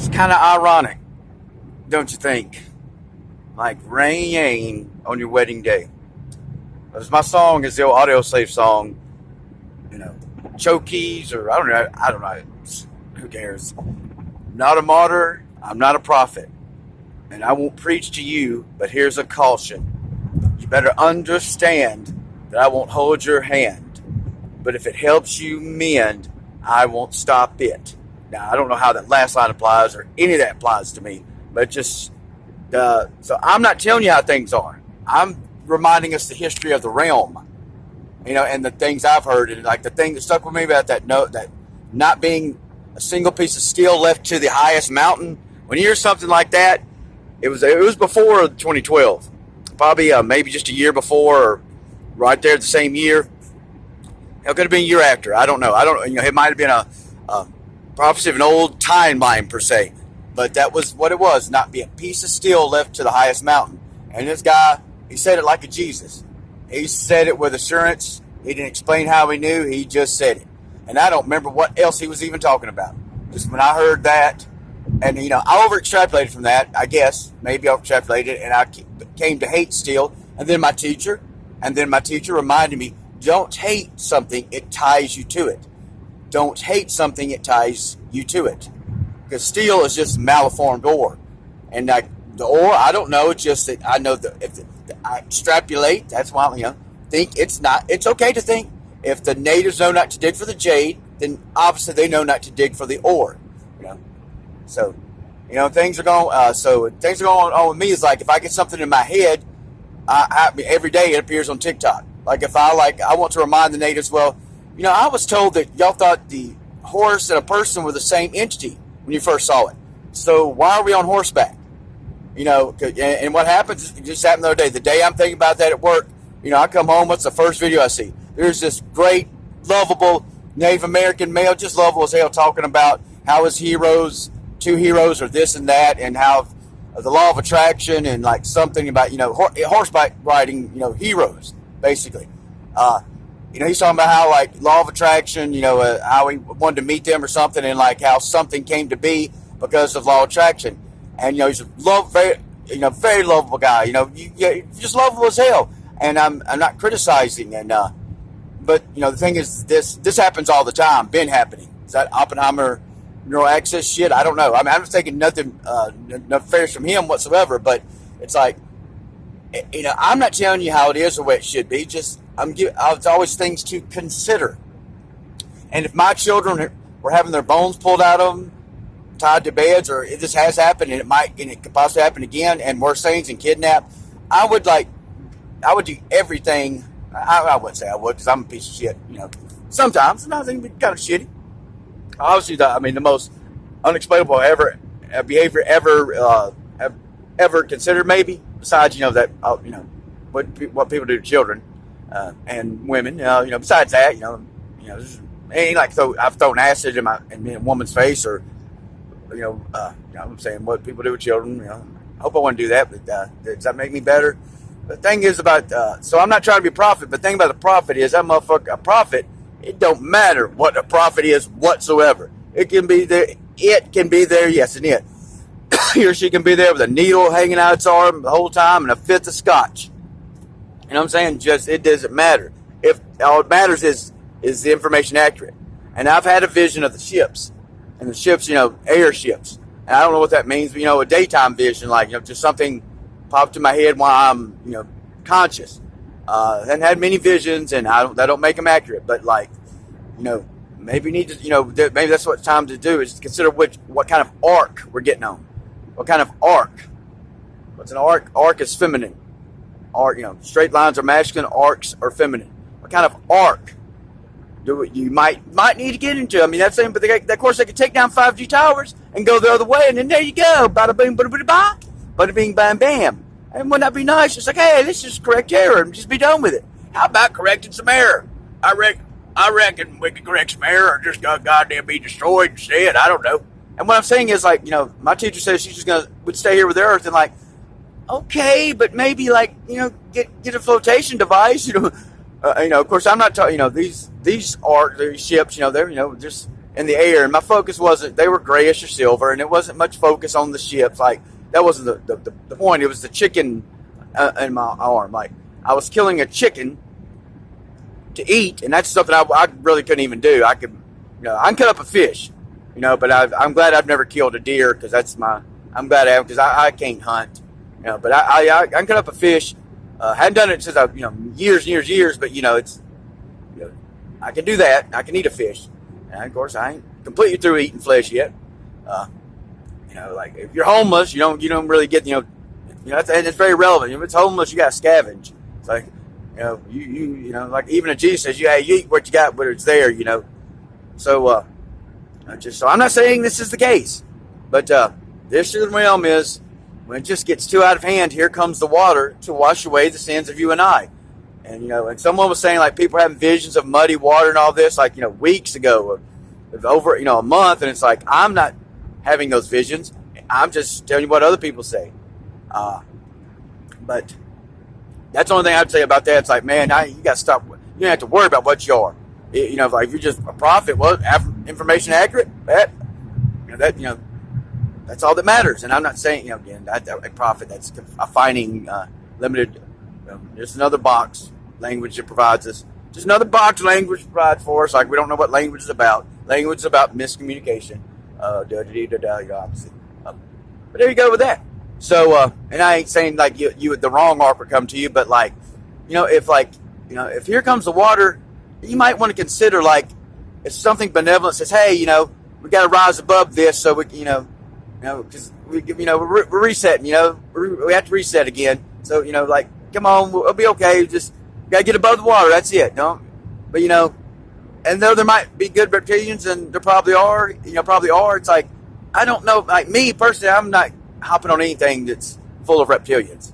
It's kind of ironic, don't you think? Like rain on your wedding day. Because my song is the old Audio Slave song, Chokies, or I don't know. Who cares? Not a martyr, I'm not a prophet. And I won't preach to you, but here's a caution. You better understand that I won't hold your hand. But if it helps you mend, I won't stop it. Now, I don't know how that last line applies or any of that applies to me, but just, so I'm not telling you how things are. I'm reminding us the history of the realm, and the things I've heard. And like the thing that stuck with me about that note, that not being a single piece of steel left to the highest mountain. When you hear something like that, it was before 2012, probably maybe just a year before, or right there the same year. It could have been a year after. I don't know. It might have been a prophecy of an old timeline per se, but that was what it was. Not be a piece of steel left to the highest mountain. And this guy, he said it like a Jesus. He said it with assurance. He didn't explain how he knew. He just said it. And I don't remember what else he was even talking about. Just when I heard that, and I over extrapolated from that. I guess maybe I over extrapolated, and I came to hate steel. And then my teacher reminded me, don't hate something, it ties you to it. Don't hate something, it ties you to it. Because steel is just malformed ore. And the ore, I don't know, it's just that I know that if I extrapolate, that's why, think it's okay to think if the natives know not to dig for the jade, then obviously they know not to dig for the ore. So, things are going on with me is like if I get something in my head, every day it appears on TikTok. Like if I want to remind the natives, well, I was told that y'all thought the horse and a person were the same entity when you first saw it. So why are we on horseback? And what happens, it just happened the other day. The day I'm thinking about that at work, I come home, what's the first video I see? There's this great, lovable Native American male, just lovable as hell, talking about how his two heroes are this and that, and how the law of attraction and like something about, horseback riding, heroes, basically. He's talking about how like law of attraction, how he wanted to meet them or something, and like how something came to be because of law of attraction. And he's a very lovable guy. Just lovable as hell. And I'm not criticizing. And but the thing is, this happens all the time. Been happening. Is that Oppenheimer neural access shit? I don't know. I'm just taking nothing nefarious from him whatsoever. But it's like, I'm not telling you how it is or what it should be. Just it's always things to consider. And if my children were having their bones pulled out of them, tied to beds, or if this has happened, and it could possibly happen again, and worse things, and kidnapped, I would do everything. I wouldn't say I would, because I'm a piece of shit. Sometimes I think it's kind of shitty. Obviously, the most unexplainable behavior ever considered, maybe. Besides, what people do to children and women. Besides that, it ain't like I've thrown acid in a woman's face, or I'm saying what people do with children. I hope I want to do that, but does that make me better? The thing is about, so I'm not trying to be a prophet, but the thing about the prophet is that motherfucker, a prophet, it don't matter what a prophet is whatsoever. It can be there, yes, and it. He or she can be there with a needle hanging out its arm the whole time and a fifth of scotch. You know what I'm saying? Just, it doesn't matter. If all it matters is the information accurate. And I've had a vision of the ships. And the ships, airships. And I don't know what that means, but, a daytime vision, like, just something popped in my head while I'm, conscious. I haven't had many visions, and that don't make them accurate. But, like, maybe you need to, maybe that's what it's time to do, is consider what kind of arc we're getting on. What kind of arc? What's an arc? Arc is feminine. Arc, straight lines are masculine, arcs are feminine. What kind of arc you might need to get into? I mean, that's saying, but of course they could take down 5G towers and go the other way, and then there you go, bada boom, bada bada ba, bada bing, bam, bam. And wouldn't that be nice? It's like, hey, let's just correct error and just be done with it. How about correcting some error? I reckon we could correct some error, or just goddamn be destroyed instead. I don't know. And what I'm saying is, like, my teacher says she's just would stay here with the Earth, and like, okay, but maybe like, get a flotation device, of course I'm not talking, these ships, they're, just in the air, and my focus wasn't, they were grayish or silver, and it wasn't much focus on the ships. Like, that wasn't the point. It was the chicken in my arm. Like, I was killing a chicken to eat, and that's something I really couldn't even do. I could, I can cut up a fish, but I'm glad I've never killed a deer, because I'm glad I have, because I can't hunt, but I can cut up a fish. Hadn't done it since years, but it's, I can do that. I can eat a fish, and of course I ain't completely through eating flesh yet. Like, if you're homeless, you don't really get, and it's very relevant. If it's homeless, you got to scavenge. It's like, like even if Jesus says, you eat what you got, whether it's there, So, so I'm not saying this is the case, but this realm is, when it just gets too out of hand, here comes the water to wash away the sins of you and I. And, and someone was saying, like, people having visions of muddy water and all this, like, weeks ago, over, a month. And it's like, I'm not having those visions. I'm just telling you what other people say. But that's the only thing I'd say about that. It's like, man, you got to stop. You don't have to worry about what you are. Like, if you're just a prophet, well, information accurate, that's all that matters. And I'm not saying, again, a prophet, that's a finding limited, just another box language that provides us. Just another box language provides for us. Like, we don't know what language is about. Language is about miscommunication. Opposite. But there you go with that. So, and I ain't saying, like, you the wrong ark would come to you, but, like, if here comes the water, you might want to consider, like, if something benevolent says, hey, we got to rise above this, so we, because we're resetting, we have to reset again. So, like, come on, we'll be okay. Just got to get above the water. That's it. But, and though there might be good reptilians, and there probably are, it's like, I don't know. Like, me personally, I'm not hopping on anything that's full of reptilians.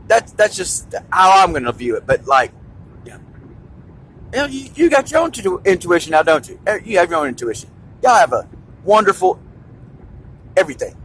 That's just how I'm going to view it. But, like, you got your own intuition now, don't you? You have your own intuition. Y'all have a wonderful everything.